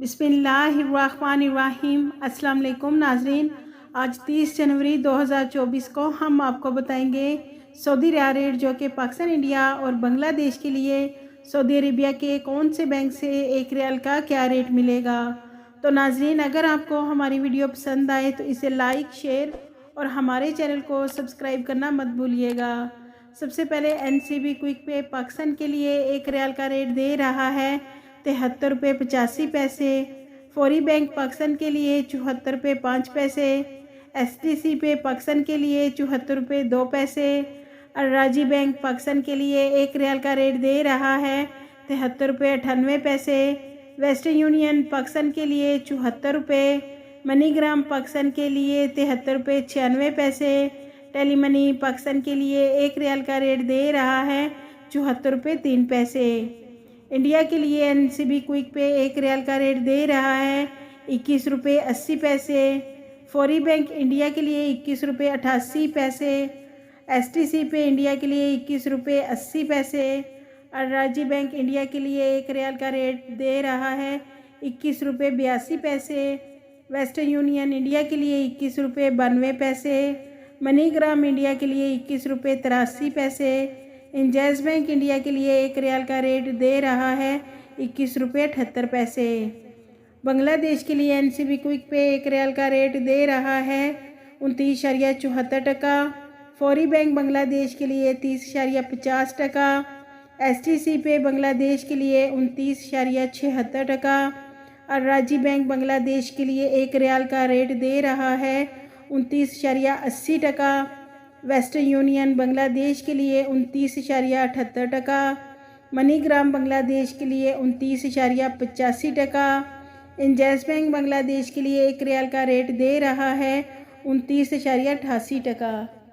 बिस्मिल्लाहिर्रहमानिर्रहीम। अस्सलाम वालेकुम नाजरीन, आज 30 जनवरी 2024 को हम आपको बताएंगे सऊदी रियाल रेट जो कि पाकिस्तान, इंडिया और बांग्लादेश के लिए सऊदी अरेबिया के कौन से बैंक से एक रियाल का क्या रेट मिलेगा। तो नाजरीन, अगर आपको हमारी वीडियो पसंद आए तो इसे लाइक, शेयर और हमारे चैनल को सब्सक्राइब करना मत भूलिएगा। सबसे पहले NCB क्विक पे पाकिस्तान के लिए एक रियाल का रेट दे रहा है 73 रुपये 85 पैसे। फौरी बैंक पाकिस्तान के लिए 74 रुपये 5 पैसे। STC पे पाकिस्तान के लिए 74 रुपये 2 पैसे। अल-राजी बैंक पाकिस्तान के लिए एक रियाल का रेट दे रहा है 73 रुपये 98 पैसे। वेस्टर्न यूनियन पाकिस्तान के लिए 74 रुपये। मनीग्राम पाकिस्तान के लिए 73 रुपये 96 पैसे। टेली मनी पाकिस्तान के लिए एक रियाल का रेट दे रहा है 74 रुपये 3 पैसे। इंडिया के लिए NCB क्विक पे एक रियाल का रेट दे रहा है 21 रुपये 80 पैसे। फौरी बैंक इंडिया के लिए 21 रुपये 88 पैसे। STC पे इंडिया के लिए 21 रुपये 80 पैसे। अल-राजी बैंक इंडिया के लिए एक रियाल का रेट दे रहा है 21 रुपये 82 पैसे। वेस्टर्न यूनियन इंडिया के लिए 21 रुपये 92 पैसे। मनीग्राम इंडिया के लिए 21 रुपये 83 पैसे। इंजैज़ बैंक इंडिया के लिए एक रियाल का रेट दे रहा है 21 रुपये 78 पैसे। बांग्लादेश के लिए NCB क्विक पे एक रियाल का रेट दे रहा है 29.74 टका। फौरी बैंक बांग्लादेश के लिए 30.50 टका। STC पे बांग्लादेश के लिए 29.76 टका। अल-राजी बैंक बांग्लादेश के लिए एक रियाल का रेट दे रहा है 29.80 टका। वेस्टर्न यूनियन बांग्लादेश के लिए 29.78 टका। मनीग्राम बांग्लादेश के लिए 29.85 टका। इंजैज़ बैंक बांग्लादेश के लिए एक रियाल का रेट दे रहा है 29.88 टका।